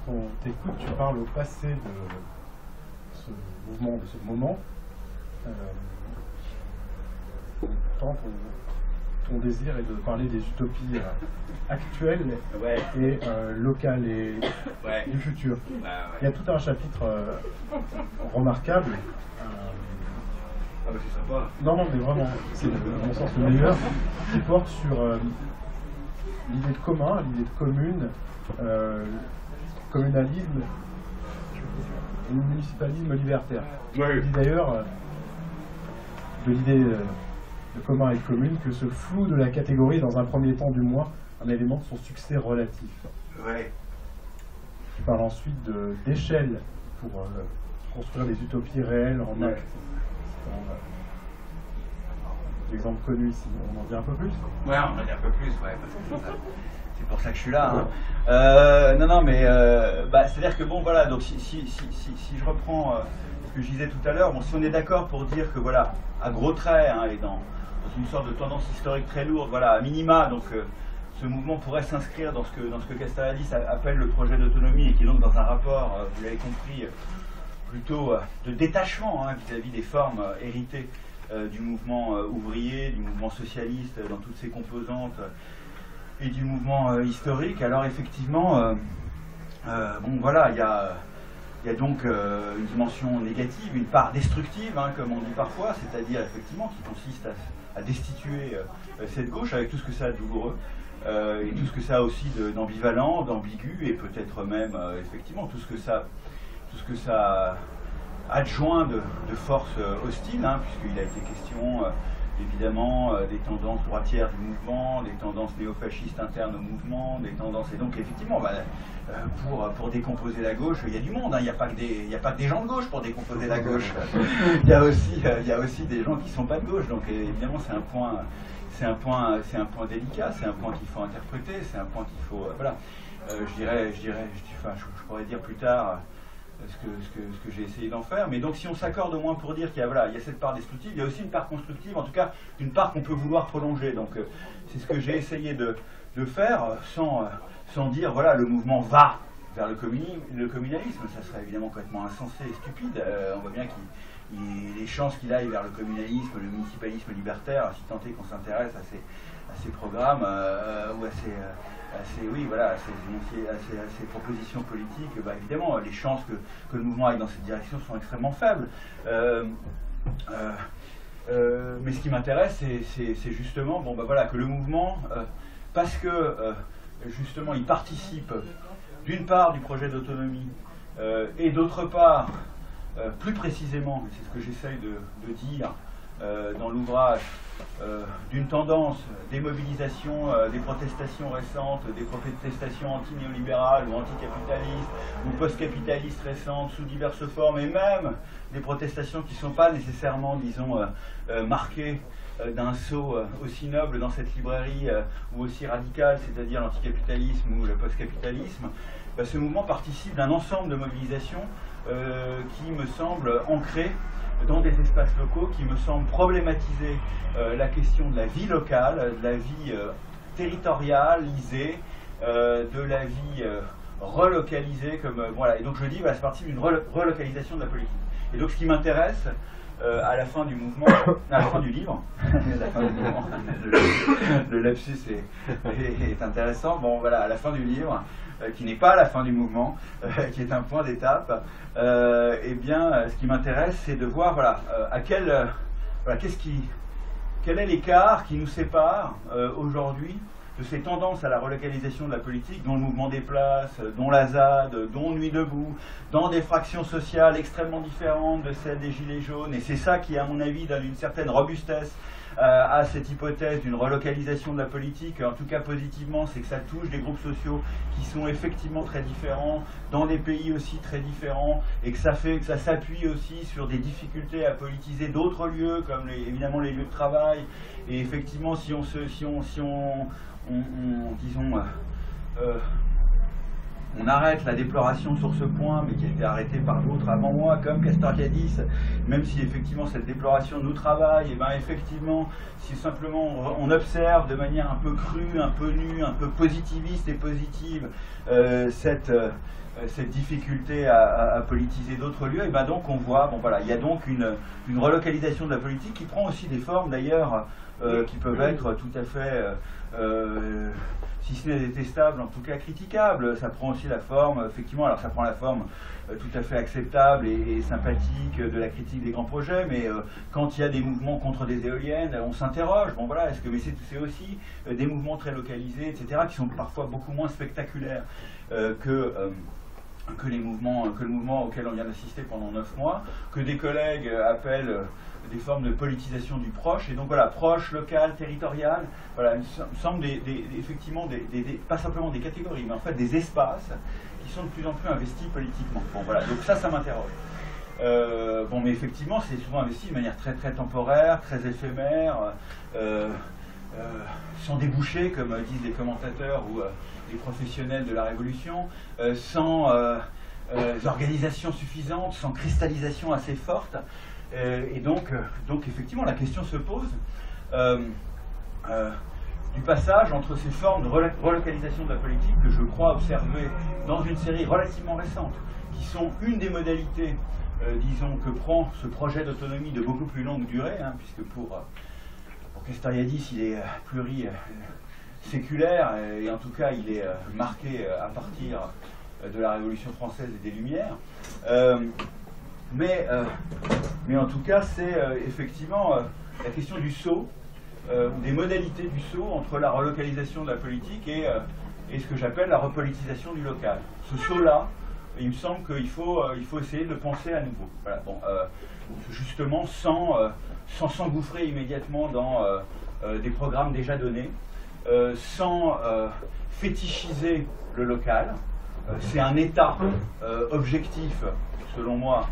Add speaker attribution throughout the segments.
Speaker 1: lorsqu'on t'écoute, tu parles au passé de ce mouvement, de ce moment. Pourtant, ton désir est de parler des utopies actuelles et locales et du futur. Il y a tout un chapitre remarquable.
Speaker 2: Ah bah c'est sympa.
Speaker 1: Non, mais vraiment, c'est à mon sens le meilleur, qui porte sur l'idée de commun, l'idée de commune, communalisme et municipalisme libertaire.
Speaker 2: Ouais.
Speaker 1: Il dit d'ailleurs de l'idée de commun et de commune que ce flou de la catégorie, dans un premier temps du moins, un élément de son succès relatif.
Speaker 2: Ouais.
Speaker 1: Tu parles ensuite d'échelle pour construire des utopies réelles en actes. L'exemple connu ici, on en dit un peu plus?
Speaker 2: Ouais, on en dit un peu plus, ouais, parce que c'est pour ça que je suis là. Hein. Non, mais c'est-à-dire que bon, voilà, donc si je reprends ce que je disais tout à l'heure, bon, si on est d'accord pour dire que voilà, à gros traits, hein, et dans une sorte de tendance historique très lourde, voilà, à minima, donc ce mouvement pourrait s'inscrire dans ce que Castoriadis appelle le projet d'autonomie, et qui est donc dans un rapport, vous l'avez compris, plutôt de détachement hein, vis-à-vis des formes héritées du mouvement ouvrier, du mouvement socialiste dans toutes ses composantes et du mouvement historique. Alors effectivement, bon voilà, il y a donc une dimension négative, une part destructive, hein, comme on dit parfois, c'est-à-dire effectivement qui consiste à destituer cette gauche avec tout ce que ça a de douloureux et tout ce que ça a aussi d'ambivalent, d'ambigu et peut-être même effectivement tout ce que ça adjoint de forces hostiles, hein, puisqu'il a été question évidemment des tendances droitières du mouvement, des tendances néofascistes internes au mouvement, des tendances... Et donc effectivement, pour décomposer la gauche, il y a du monde, hein, il n'y a pas que des gens de gauche pour décomposer la gauche. Il y a aussi des gens qui ne sont pas de gauche, donc évidemment c'est un point délicat, c'est un point qu'il faut interpréter, c'est un point qu'il faut... voilà. Je pourrais dire plus tard ce que j'ai essayé d'en faire, mais donc si on s'accorde au moins pour dire qu'il y a cette part destructive, il y a aussi une part constructive, en tout cas une part qu'on peut vouloir prolonger, donc c'est ce que j'ai essayé de faire sans dire voilà le mouvement va vers le communalisme, ça serait évidemment complètement insensé et stupide, on voit bien les chances qu'il aille vers le communalisme, le municipalisme libertaire, si tant est qu'on s'intéresse à ces programmes ou à ces propositions politiques, évidemment, les chances que le mouvement aille dans cette direction sont extrêmement faibles. Mais ce qui m'intéresse, c'est justement que le mouvement, parce que justement il participe d'une part du projet d'autonomie et d'autre part, plus précisément, c'est ce que j'essaye de dire dans l'ouvrage, d'une tendance des mobilisations, des protestations récentes, des protestations anti-néolibérales ou anticapitalistes ou post-capitalistes récentes sous diverses formes, et même des protestations qui ne sont pas nécessairement, disons, marquées d'un saut aussi noble dans cette librairie ou aussi radical, c'est-à-dire l'anticapitalisme ou le post-capitalisme. Ce mouvement participe d'un ensemble de mobilisations qui me semble ancré dans des espaces locaux, qui me semble problématiser la question de la vie locale, de la vie territorialisée, de la vie relocalisée, voilà. Et donc je dis, c'est parti d'une relocalisation de la politique. Et donc ce qui m'intéresse à la fin du mouvement, à la fin du livre, le lapsus est intéressant. Bon voilà, à la fin du livre, qui n'est pas la fin du mouvement, qui est un point d'étape, ce qui m'intéresse, c'est de voir quel est l'écart qui nous sépare aujourd'hui de ces tendances à la relocalisation de la politique, dont le mouvement des places, dont la ZAD, dont Nuit debout, dans des fractions sociales extrêmement différentes de celles des Gilets jaunes, et c'est ça qui, à mon avis, donne une certaine robustesse à cette hypothèse d'une relocalisation de la politique, en tout cas positivement, c'est que ça touche des groupes sociaux qui sont effectivement très différents, dans des pays aussi très différents, et que ça fait que ça s'appuie aussi sur des difficultés à politiser d'autres lieux, comme évidemment les lieux de travail, et effectivement si on arrête la déploration sur ce point, mais qui a été arrêtée par d'autres avant moi, comme Castoriadis, même si effectivement cette déploration nous travaille, et bien effectivement, si simplement on observe de manière un peu crue, un peu nue, un peu positiviste et positive cette difficulté à politiser d'autres lieux, et ben donc on voit, bon voilà, il y a donc une relocalisation de la politique qui prend aussi des formes d'ailleurs qui peuvent être tout à fait, si ce n'est détestables, en tout cas critiquables. Ça prend aussi la forme, effectivement, alors ça prend la forme tout à fait acceptable et sympathique de la critique des grands projets, mais quand il y a des mouvements contre des éoliennes, on s'interroge, bon voilà, est-ce que, mais c'est aussi des mouvements très localisés, etc., qui sont parfois beaucoup moins spectaculaires que le mouvement auquel on vient d'assister pendant 9 mois, que des collègues appellent des formes de politisation du proche, et donc voilà, proche, local, territorial, voilà, il me semble effectivement pas simplement des catégories, mais en fait des espaces qui sont de plus en plus investis politiquement. Bon voilà, donc ça m'interroge. Bon, mais effectivement, c'est souvent investi de manière très très temporaire, très éphémère, sans déboucher, comme disent les commentateurs ou les professionnels de la Révolution, sans organisation suffisante, sans cristallisation assez forte. Et donc effectivement, la question se pose du passage entre ces formes de relocalisation de la politique que je crois observer dans une série relativement récente, qui sont une des modalités, disons, que prend ce projet d'autonomie de beaucoup plus longue durée, hein, puisque pour Castoriadis, il est pluriséculaire, et en tout cas, il est marqué à partir de la Révolution française et des Lumières. Mais en tout cas, c'est effectivement la question du saut, des modalités du saut entre la relocalisation de la politique et ce que j'appelle la repolitisation du local. Ce saut-là, il me semble qu'il faut essayer de le penser à nouveau. Voilà, bon, justement, sans s'engouffrer immédiatement dans des programmes déjà donnés, sans fétichiser le local. C'est un état objectif, selon moi,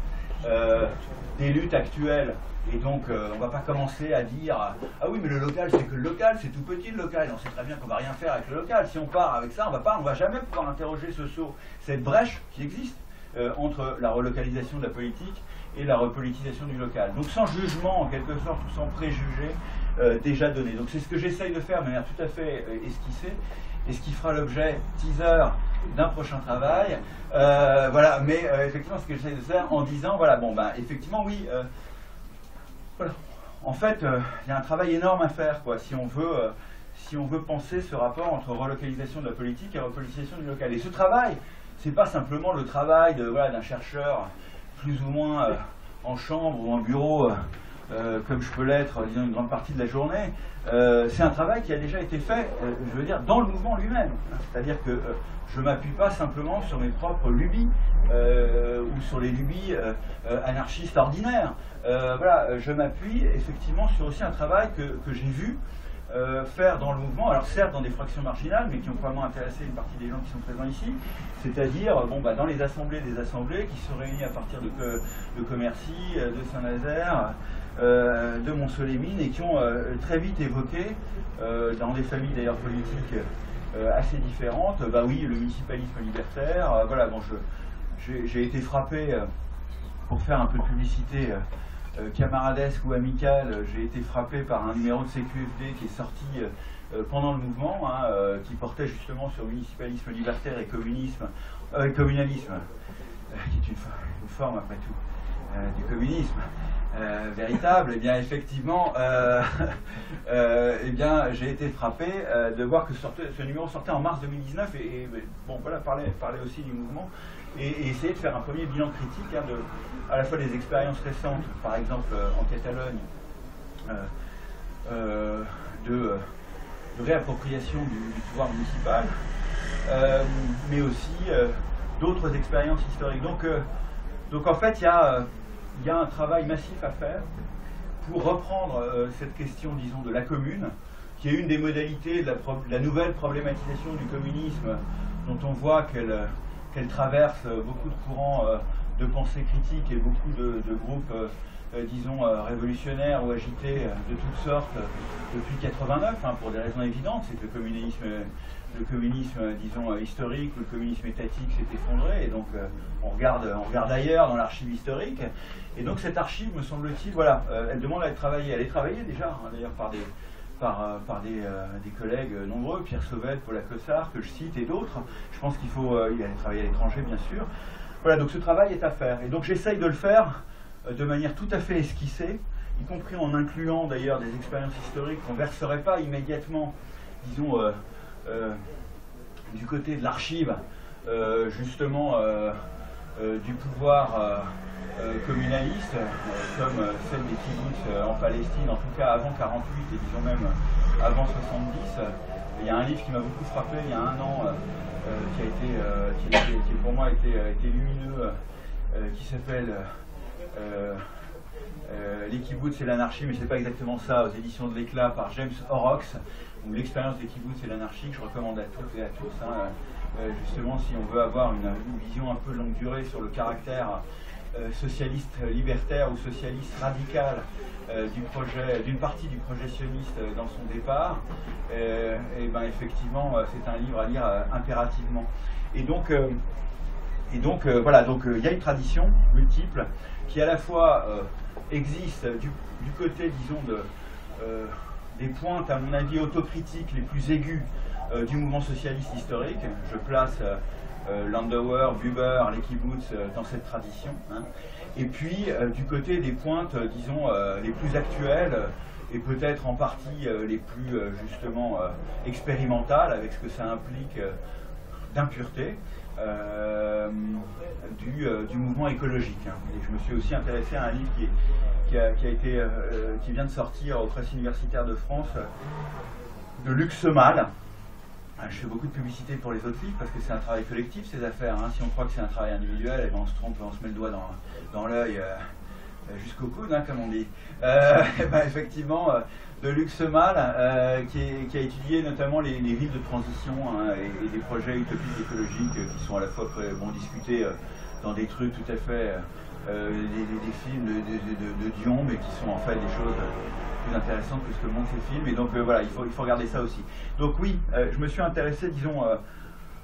Speaker 2: des luttes actuelles, et donc on ne va pas commencer à dire ah oui, mais le local c'est que le local, c'est tout petit le local, on sait très bien qu'on ne va rien faire avec le local. Si on part avec ça, on va jamais pouvoir interroger ce saut, cette brèche qui existe entre la relocalisation de la politique et la repolitisation du local. Donc sans jugement en quelque sorte, ou sans préjugés déjà donnés. Donc c'est ce que j'essaye de faire de manière tout à fait esquissée, et ce qui fera l'objet, teaser, d'un prochain travail. Voilà, mais effectivement, ce que j'essaie de faire en disant, voilà, bon, ben, effectivement, oui, voilà. En fait, il y a un travail énorme à faire, quoi, si on veut penser ce rapport entre relocalisation de la politique et repolitisation du local. Et ce travail, c'est pas simplement le travail d'un chercheur plus ou moins en chambre ou en bureau, comme je peux l'être, disons, une grande partie de la journée. C'est un travail qui a déjà été fait, je veux dire, dans le mouvement lui-même. C'est-à-dire que je ne m'appuie pas simplement sur mes propres lubies ou sur les lubies anarchistes ordinaires. Voilà, je m'appuie effectivement sur aussi un travail que j'ai vu faire dans le mouvement, alors certes dans des fractions marginales, mais qui ont probablement intéressé une partie des gens qui sont présents ici, c'est-à-dire bon, bah, dans les assemblées des assemblées qui sont réunies à partir de Commercy, de Saint-Nazaire, de Mont-Soleil-Mines, et qui ont très vite évoqué, dans des familles d'ailleurs politiques assez différentes, bah oui, le municipalisme libertaire. Voilà, bon, j'ai été frappé, pour faire un peu de publicité camaradesque ou amicale, j'ai été frappé par un numéro de CQFD qui est sorti pendant le mouvement, hein, qui portait justement sur municipalisme libertaire et communalisme, qui est une forme après tout du communisme véritable. Et bien effectivement, j'ai été frappé de voir que ce numéro sortait en mars 2019 et bon voilà, parlait aussi du mouvement. Et essayer de faire un premier bilan critique, hein, à la fois des expériences récentes, par exemple en Catalogne, de réappropriation du pouvoir municipal, mais aussi d'autres expériences historiques. Donc en fait, il y a un travail massif à faire pour reprendre cette question, disons, de la commune, qui est une des modalités de la nouvelle problématisation du communisme, dont on voit qu'elle traverse beaucoup de courants de pensée critique et beaucoup de groupes disons, révolutionnaires ou agités de toutes sortes depuis 89, hein, pour des raisons évidentes. C'est que le communisme, disons, historique ou le communisme étatique s'est effondré, et donc on regarde ailleurs dans l'archive historique. Et donc cette archive, me semble-t-il, voilà, elle demande à être travaillée. Elle est travaillée déjà, hein, d'ailleurs, par des collègues nombreux, Pierre Sauvette, Paula Cossard, que je cite, et d'autres. Je pense qu'il faut y aller travailler à l'étranger, bien sûr. Voilà, donc ce travail est à faire. Et donc j'essaye de le faire de manière tout à fait esquissée, y compris en incluant d'ailleurs des expériences historiques qu'on ne verserait pas immédiatement, disons, du côté de l'archive, justement, du pouvoir communaliste, comme celle des kibbutz en Palestine, en tout cas avant 48 et disons même avant 70. Il y a un livre qui m'a beaucoup frappé il y a un an, qui pour moi été lumineux, qui s'appelle Les kibbutz et l'anarchie, mais c'est pas exactement ça, aux éditions de l'Éclat, par James Horrocks, ou l'expérience des kibbutz et l'anarchie, que je recommande à toutes et à tous, hein, justement si on veut avoir une vision un peu longue durée sur le caractère socialiste libertaire ou socialiste radical d'une partie du projet sioniste dans son départ, et ben effectivement c'est un livre à lire impérativement. Et donc voilà, donc il y a une tradition multiple qui à la fois existe du côté, disons, des pointes, à mon avis, autocritiques les plus aiguës du mouvement socialiste historique. Je place Landauer, Buber, les kibbutz dans cette tradition, hein. Et puis du côté des pointes, disons, les plus actuelles et peut-être en partie les plus justement expérimentales, avec ce que ça implique d'impureté du mouvement écologique, hein. Et je me suis aussi intéressé à un livre qui vient de sortir aux presses universitaires de France, de Luc Semal. Je fais beaucoup de publicité pour les autres livres parce que c'est un travail collectif, ces affaires, hein. Si on croit que c'est un travail individuel, eh ben on se trompe, on se met le doigt dans l'œil jusqu'au coude, hein, comme on dit. Ben effectivement, de Luc Semal, qui a étudié notamment les villes de transition, hein, et des projets utopiques écologiques qui sont à la fois discutés dans des trucs tout à fait, des films de Dion, mais qui sont en fait des choses plus intéressantes que ce que montrent ces films. Et donc voilà, il faut regarder ça aussi. Donc oui, je me suis intéressé, disons,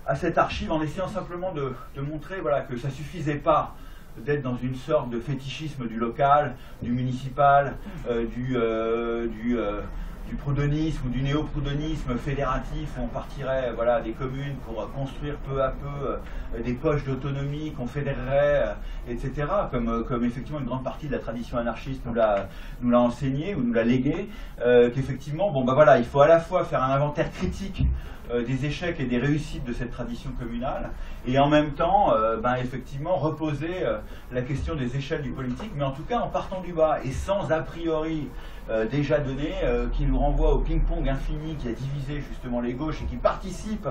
Speaker 2: à cette archive en essayant simplement de montrer, voilà, que ça ne suffisait pas d'être dans une sorte de fétichisme du local, du municipal, du proudonisme ou du néo-proudonisme fédératif, où on partirait, voilà, des communes pour construire peu à peu des poches d'autonomie qu'on fédérerait, etc., comme effectivement une grande partie de la tradition anarchiste nous l'a enseigné ou nous l'a légué, qu'effectivement, bon, bah voilà, il faut à la fois faire un inventaire critique des échecs et des réussites de cette tradition communale, et en même temps, ben, effectivement, reposer la question des échelles du politique, mais en tout cas en partant du bas, et sans a priori déjà donné, qui nous renvoie au ping-pong infini qui a divisé justement les gauches et qui participe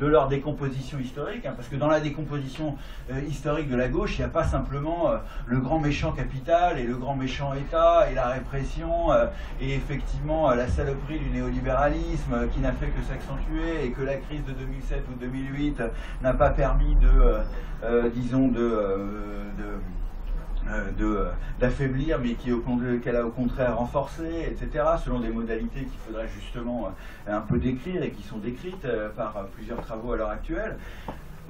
Speaker 2: de leur décomposition historique, hein, parce que dans la décomposition historique de la gauche, il n'y a pas simplement le grand méchant capital et le grand méchant État et la répression et effectivement la saloperie du néolibéralisme qui n'a fait que s'accentuer, et que la crise de 2007 ou 2008 n'a pas permis disons, d'affaiblir, mais qu'elle a au contraire renforcé, etc., selon des modalités qu'il faudrait justement un peu décrire et qui sont décrites par plusieurs travaux à l'heure actuelle.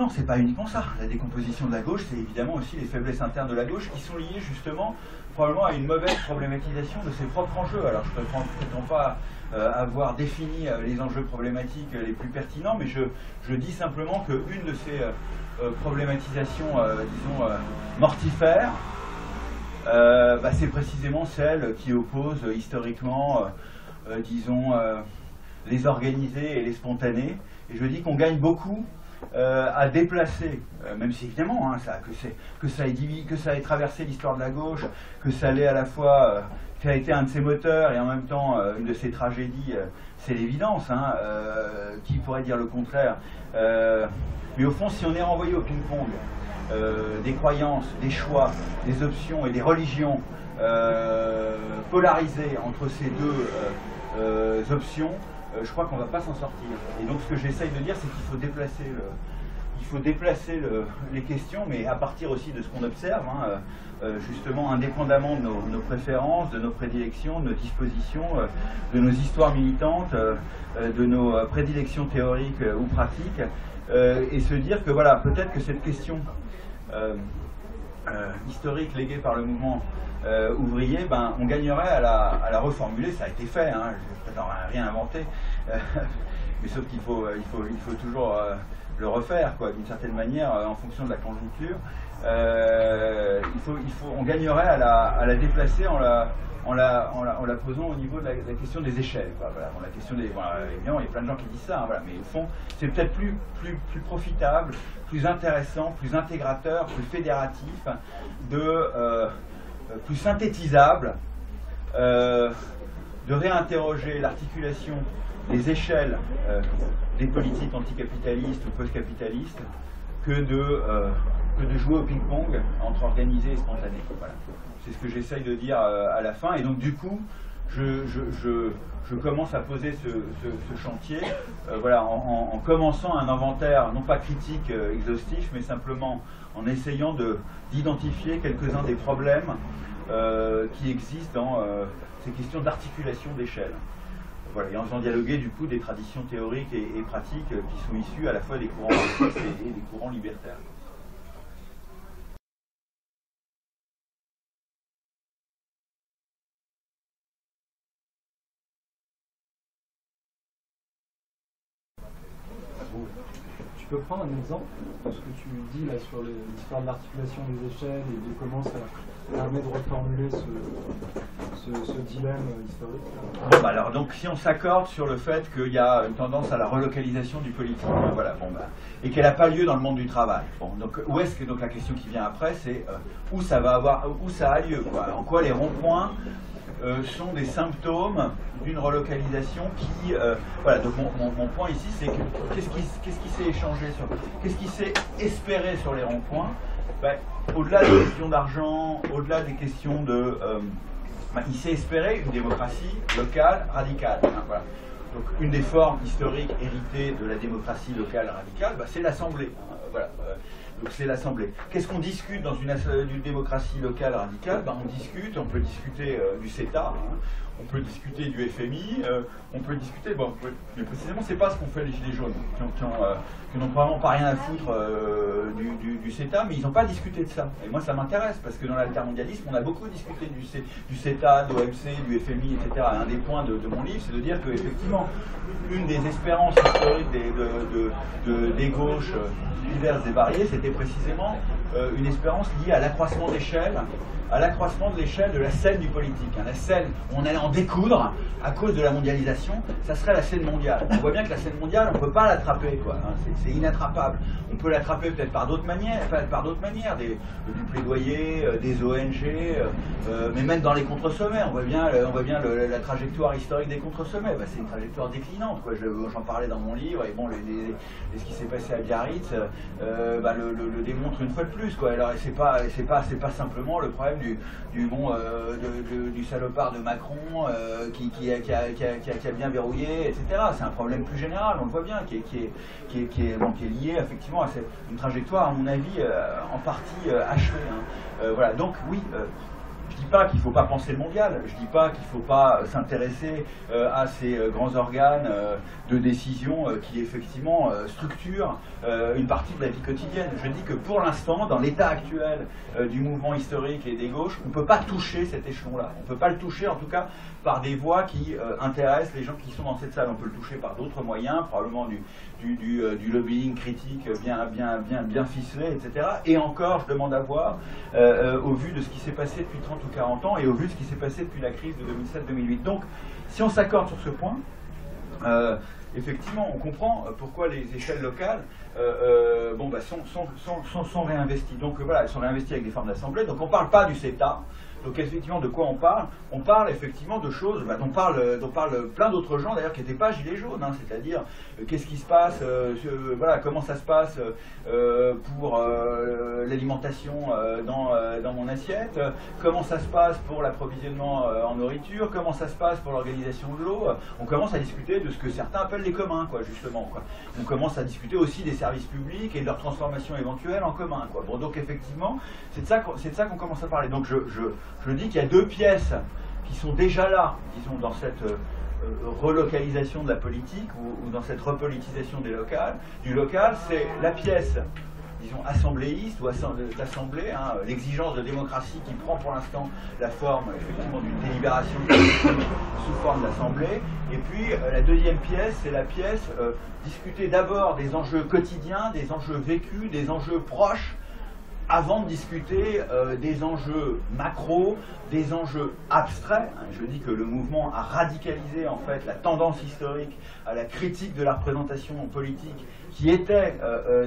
Speaker 2: Non, c'est pas uniquement ça. La décomposition de la gauche, c'est évidemment aussi les faiblesses internes de la gauche qui sont liées justement probablement à une mauvaise problématisation de ses propres enjeux. Alors je ne prétends pas avoir défini les enjeux problématiques les plus pertinents, mais je dis simplement qu'une de ces problématisations, disons, mortifères, bah, c'est précisément celle qui oppose historiquement, disons, les organisés et les spontanés. Et je dis qu'on gagne beaucoup à déplacer, même si évidemment hein, que ça ait traversé l'histoire de la gauche, que ça l'ait à la fois, qui a été un de ses moteurs et en même temps une de ses tragédies, c'est l'évidence, hein, qui pourrait dire le contraire. Mais au fond, si on est renvoyé au ping-pong des croyances, des choix, des options et des religions polarisées entre ces deux options, je crois qu'on ne va pas s'en sortir. Et donc ce que j'essaye de dire, c'est qu'il faut déplacer il faut déplacer les questions, mais à partir aussi de ce qu'on observe, hein, justement indépendamment de nos préférences, de nos prédilections, de nos dispositions, de nos histoires militantes, de nos prédilections théoriques ou pratiques, et se dire que voilà, peut-être que cette question historique léguée par le mouvement ouvrier, ben, on gagnerait à la reformuler. Ça a été fait, hein, je ne prétends rien inventer, mais sauf qu'il faut toujours le refaire, quoi, d'une certaine manière, en fonction de la conjoncture. On gagnerait à la déplacer en la posant au niveau de la question des échelles, quoi. Voilà, la question des, voilà, évidemment, il y a plein de gens qui disent ça, hein, voilà, mais au fond, c'est peut-être plus profitable, plus intéressant, plus intégrateur, plus fédératif, plus synthétisable, de réinterroger l'articulation des échelles des politiques anticapitalistes ou post-capitalistes que de jouer au ping-pong entre organisé et spontané. Voilà. C'est ce que j'essaye de dire à la fin. Et donc du coup, je commence à poser ce chantier voilà, en commençant un inventaire, non pas critique exhaustif, mais simplement en essayant d'identifier quelques-uns des problèmes qui existent dans ces questions d'articulation d'échelle. Voilà, et en faisant dialoguer du coup des traditions théoriques et pratiques qui sont issues à la fois des courants marxistes et des courants libertaires.
Speaker 1: Tu peux prendre un exemple de ce que tu dis là sur l'histoire de l'articulation des échelles et de comment ça permet de reformuler ce dilemme historique?
Speaker 2: Bon, bah alors, donc, si on s'accorde sur le fait qu'il y a une tendance à la relocalisation du politique, voilà, bon, bah, et qu'elle n'a pas lieu dans le monde du travail, bon, donc où est-ce que, donc la question qui vient après, c'est où ça a lieu, quoi, en quoi les ronds-points sont des symptômes d'une relocalisation qui... voilà, donc mon point ici, c'est que qu'est-ce qui s'est échangé qu'est-ce qui s'est espéré sur les ronds-points, ben, au-delà des questions d'argent, au-delà des questions de... ben, il s'est espéré une démocratie locale radicale. Hein, voilà. Donc une des formes historiques héritées de la démocratie locale radicale, ben, c'est l'Assemblée. Hein, voilà. Donc c'est l'Assemblée. Qu'est-ce qu'on discute dans une démocratie locale radicale? Ben, on peut discuter du CETA, hein, on peut discuter du FMI, on peut discuter, bon, mais précisément c'est pas ce qu'ont fait les Gilets jaunes, qui n'ont vraiment pas rien à foutre du CETA, mais ils n'ont pas discuté de ça. Et moi ça m'intéresse, parce que dans l'altermondialisme, on a beaucoup discuté du CETA, de l'OMC, du FMI, etc. Un des points de mon livre, c'est de dire qu'effectivement, une des espérances historiques des gauches diverses et variées, c'était précisément une espérance liée à l'accroissement d'échelle, de l'échelle de la scène du politique. Hein. La scène où on allait en découdre à cause de la mondialisation, ça serait la scène mondiale. On voit bien que la scène mondiale, on ne peut pas l'attraper, quoi. Hein. C'est inattrapable. On peut l'attraper peut-être par d'autres manières, du plaidoyer, des ONG, mais même dans les contre-sommets. On voit bien la trajectoire historique des contre-sommets. Bah, c'est une trajectoire déclinante, quoi. J'en parlais dans mon livre, et bon, ce qui s'est passé à Biarritz bah, le démontre une fois de plus, quoi. Alors, c'est pas simplement le problème du salopard de Macron qui a bien verrouillé, etc. C'est un problème plus général, on le voit bien, qui est lié effectivement à une trajectoire, à mon avis, en partie achevée. Hein. Voilà, donc oui, je ne dis pas qu'il ne faut pas penser le mondial, je ne dis pas qu'il ne faut pas s'intéresser à ces grands organes de décision qui effectivement structurent une partie de la vie quotidienne. Je dis que pour l'instant, dans l'état actuel du mouvement historique et des gauches, on ne peut pas toucher cet échelon-là. On ne peut pas le toucher, en tout cas, par des voies qui intéressent les gens qui sont dans cette salle. On peut le toucher par d'autres moyens, probablement du lobbying critique bien ficelé, etc. Et encore, je demande à voir, au vu de ce qui s'est passé depuis 30 ou 40 ans et au vu de ce qui s'est passé depuis la crise de 2007-2008. Donc, si on s'accorde sur ce point, effectivement, on comprend pourquoi les échelles locales sont réinvesties. Donc voilà, elles sont réinvesties avec des formes d'assemblée. Donc on ne parle pas du CETA, Donc effectivement, de quoi on parle? On parle effectivement de choses dont parlent plein d'autres gens d'ailleurs qui n'étaient pas gilets jaunes, hein, c'est-à-dire qu'est-ce qui se passe, voilà, comment ça se passe pour l'alimentation dans mon assiette, comment ça se passe pour l'approvisionnement en nourriture, comment ça se passe pour l'organisation de l'eau. On commence à discuter de ce que certains appellent les communs, quoi, justement, quoi. On commence à discuter aussi des services publics et de leur transformation éventuelle en commun, quoi. Bon, donc effectivement, c'est de ça qu'on commence à parler. Donc je dis qu'il y a deux pièces qui sont déjà là, disons, dans cette relocalisation de la politique ou dans cette repolitisation du local, c'est la pièce, disons, assembléiste ou d'assemblée, hein, l'exigence de démocratie qui prend pour l'instant la forme effectivement d'une délibération sous forme d'assemblée. Et puis la deuxième pièce, c'est la pièce discuter d'abord des enjeux quotidiens, des enjeux vécus, des enjeux proches, avant de discuter des enjeux macro, des enjeux abstraits. Je dis que le mouvement a radicalisé en fait la tendance historique à la critique de la représentation politique qui était,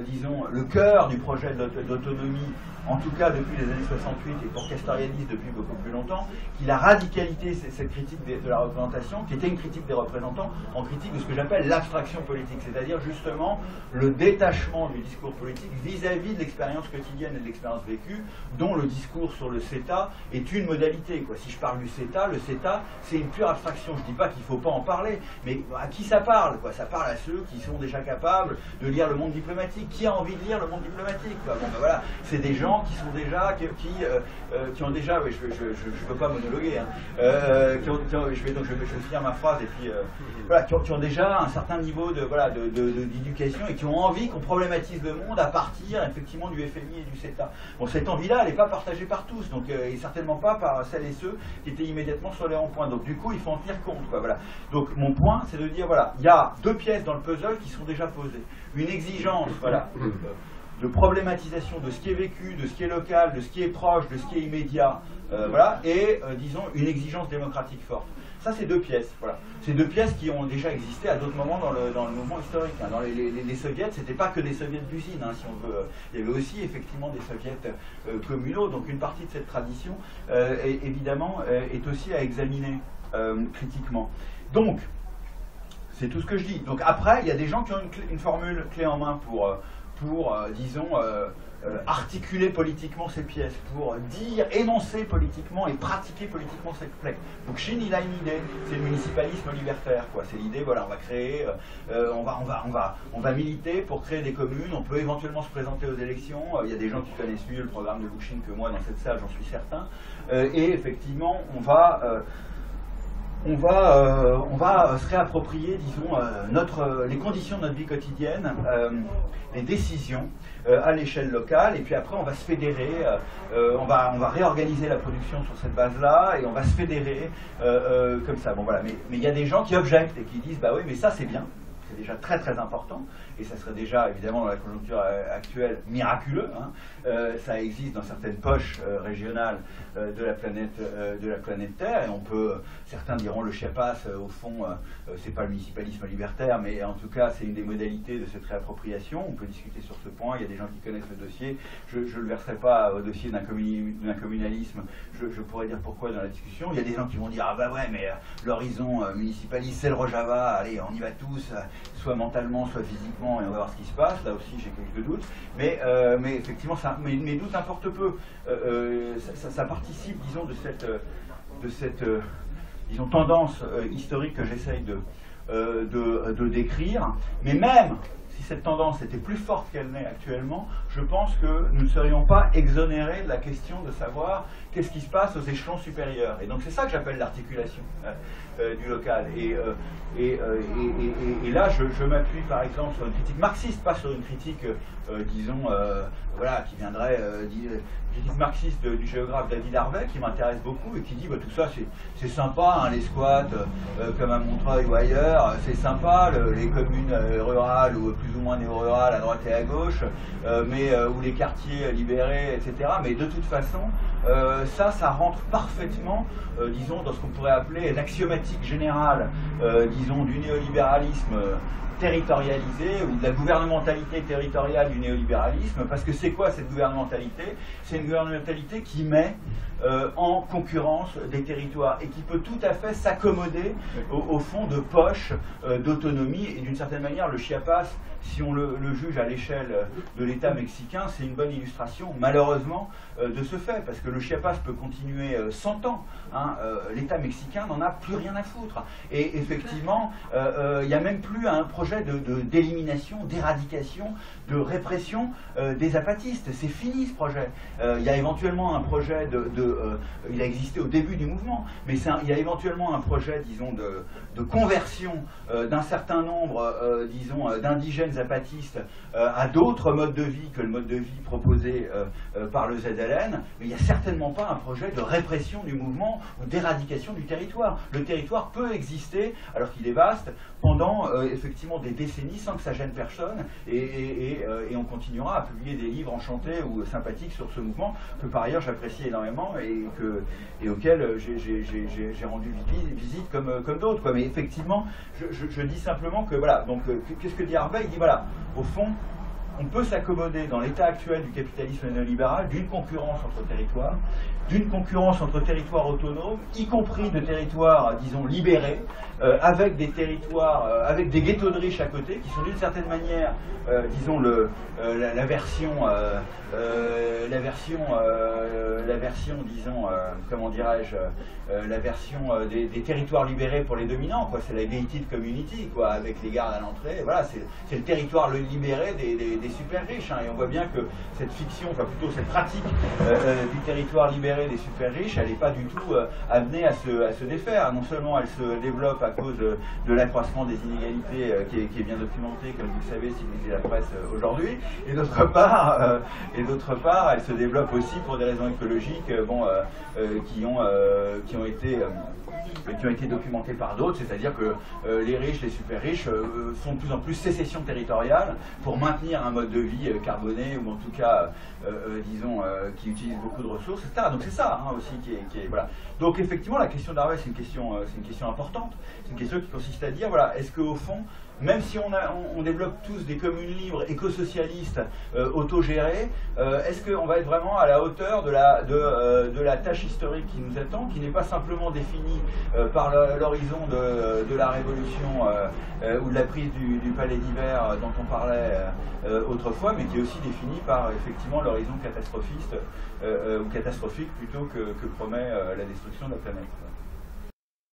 Speaker 2: disons, le cœur du projet d'autonomie, en tout cas depuis les années 68 et pour Castoriadis depuis beaucoup plus longtemps, qu'il a radicalisé cette critique de la représentation, qui était une critique des représentants, en critique de ce que j'appelle l'abstraction politique, c'est-à-dire justement le détachement du discours politique vis-à-vis de l'expérience quotidienne et de l'expérience vécue, dont le discours sur le CETA est une modalité, quoi. Si je parle du CETA, le CETA c'est une pure abstraction. Je ne dis pas qu'il ne faut pas en parler, mais à qui ça parle, quoi? Ça parle à ceux qui sont déjà capables de lire le monde diplomatique. Qui a envie de lire le monde diplomatique, quoi? Bon, ben voilà, c'est des gens qui sont déjà, qui ont déjà, oui, je ne veux pas monologuer, hein, je vais finir ma phrase, et puis voilà, qui ont déjà un certain niveau d'éducation et qui ont envie qu'on problématise le monde à partir effectivement du FMI et du CETA. Bon, cette envie-là, elle n'est pas partagée par tous, donc, et certainement pas par celles et ceux qui étaient immédiatement sur les ronds-points. Donc du coup, il faut en tenir compte, quoi, voilà. Donc mon point, c'est de dire, voilà, il y a deux pièces dans le puzzle qui sont déjà posées. Une exigence, voilà, de problématisation de ce qui est vécu, de ce qui est local, de ce qui est proche, de ce qui est immédiat, voilà, et disons une exigence démocratique forte. Ça, c'est deux pièces, voilà. C'est deux pièces qui ont déjà existé à d'autres moments dans le mouvement historique, hein. Dans les soviets, c'était pas que des soviets d'usine, hein, si on veut. Il y avait aussi effectivement des soviets communaux, donc une partie de cette tradition, évidemment, est aussi à examiner critiquement. Donc, c'est tout ce que je dis. Donc après, il y a des gens qui ont une formule clé en main pour disons, articuler politiquement ces pièces, pour dire, énoncer politiquement et pratiquer politiquement cette plaie. Donc Chine, il a une idée, c'est le municipalisme libertaire, quoi. C'est l'idée, voilà, on va créer, on va militer pour créer des communes, on peut éventuellement se présenter aux élections. Il y a des gens qui connaissent mieux le programme de Bookchin que moi dans cette salle, j'en suis certain. Et effectivement, on va se réapproprier, disons, les conditions de notre vie quotidienne, les décisions à l'échelle locale, et puis après on va se fédérer, on va réorganiser la production sur cette base-là, et on va se fédérer comme ça. Bon voilà, mais il y a des gens qui objectent et qui disent, bah oui, mais ça c'est bien, c'est déjà très très important, et ça serait déjà, évidemment, dans la conjoncture actuelle, miraculeux, hein. Ça existe dans certaines poches régionales de la planète Terre, et on peut, certains diront le Chiapas, au fond, c'est pas le municipalisme libertaire, mais en tout cas, c'est une des modalités de cette réappropriation. On peut discuter sur ce point, il y a des gens qui connaissent le dossier, je ne le verserai pas au dossier d'un communalisme, je pourrais dire pourquoi dans la discussion. Il y a des gens qui vont dire, ah bah ouais, mais l'horizon municipaliste, c'est le Rojava, allez, on y va tous, soit mentalement, soit physiquement, et on va voir ce qui se passe. Là aussi, j'ai quelques doutes, mais effectivement, mes doutes importent peu. Ça participe, disons, de cette disons, tendance historique que j'essaye de décrire. Mais même si cette tendance était plus forte qu'elle n'est actuellement, je pense que nous ne serions pas exonérés de la question de savoir qu'est-ce qui se passe aux échelons supérieurs. Et donc c'est ça que j'appelle l'articulation du local. Et là, je m'appuie par exemple sur une critique marxiste, pas sur une critique, disons, voilà, qui viendrait critique marxiste du géographe David Harvey, qui m'intéresse beaucoup et qui dit, bah, tout ça c'est sympa, hein, les squats, comme à Montreuil ou ailleurs, c'est sympa, les communes rurales ou plus ou moins néo-rurales à droite et à gauche, ou les quartiers libérés, etc. Mais de toute façon, ça rentre parfaitement, disons, dans ce qu'on pourrait appeler l'axiomatique générale, disons, du néolibéralisme territorialisé, ou de la gouvernementalité territoriale du néolibéralisme, parce que c'est quoi cette gouvernementalité? C'est une gouvernementalité qui met en concurrence des territoires et qui peut tout à fait s'accommoder au fond de poches d'autonomie. Et d'une certaine manière, le Chiapas, si on le juge à l'échelle de l'État mexicain, c'est une bonne illustration, malheureusement, de ce fait, parce que le Chiapas peut continuer 100 ans. Hein, l'État mexicain n'en a plus rien à foutre. Et effectivement, il n'y a même plus un projet d'élimination, d'éradication, de répression des zapatistes. C'est fini ce projet. Il y a éventuellement un projet il a existé au début du mouvement, mais il y a éventuellement un projet, disons, de conversion d'un certain nombre, disons, d'indigènes zapatistes à d'autres modes de vie que le mode de vie proposé par le ZLN, mais il n'y a certainement pas un projet de répression du mouvement ou d'éradication du territoire. Le territoire peut exister, alors qu'il est vaste, pendant effectivement des décennies sans que ça gêne personne, et on continuera à publier des livres enchantés ou sympathiques sur ce mouvement, que par ailleurs j'apprécie énormément et auquel j'ai rendu visite comme d'autres. Mais effectivement, je dis simplement que voilà, donc qu'est-ce que dit Harvey? Il dit voilà, au fond, on peut s'accommoder dans l'état actuel du capitalisme néolibéral d'une concurrence entre territoires autonomes, y compris de territoires, disons, libérés, avec des territoires, avec des ghettos de riches à côté, qui sont d'une certaine manière, disons, la version, disons, comment dirais-je, la version des territoires libérés pour les dominants, quoi. C'est la gated community, quoi, avec les gardes à l'entrée. Voilà, c'est le territoire libéré des super riches, hein. Et on voit bien que cette fiction, enfin plutôt cette pratique du territoire libéré des super riches, elle n'est pas du tout amenée à se défaire. Non seulement elle se développe à cause de l'accroissement des inégalités qui est bien documenté, comme vous le savez si vous lisez la presse aujourd'hui, et d'autre part, elle se développe aussi pour des raisons écologiques, qui ont été documentées par d'autres, c'est-à-dire que les riches, les super riches, font de plus en plus sécession territoriale pour maintenir un mode de vie carboné, ou en tout cas, disons, qui utilise beaucoup de ressources, etc. Donc c'est ça, hein, aussi qui est voilà. Donc effectivement, la question d'Harvey, c'est une question importante. C'est une question qui consiste à dire, voilà, est-ce qu'au fond, même si on développe tous des communes libres, éco-socialistes, autogérées, est-ce qu'on va être vraiment à la hauteur de la tâche historique qui nous attend, qui n'est pas simplement définie par l'horizon de la Révolution ou de la prise du palais d'hiver dont on parlait autrefois, mais qui est aussi définie par effectivement l'horizon catastrophiste ou catastrophique plutôt que promet la destruction de la planète.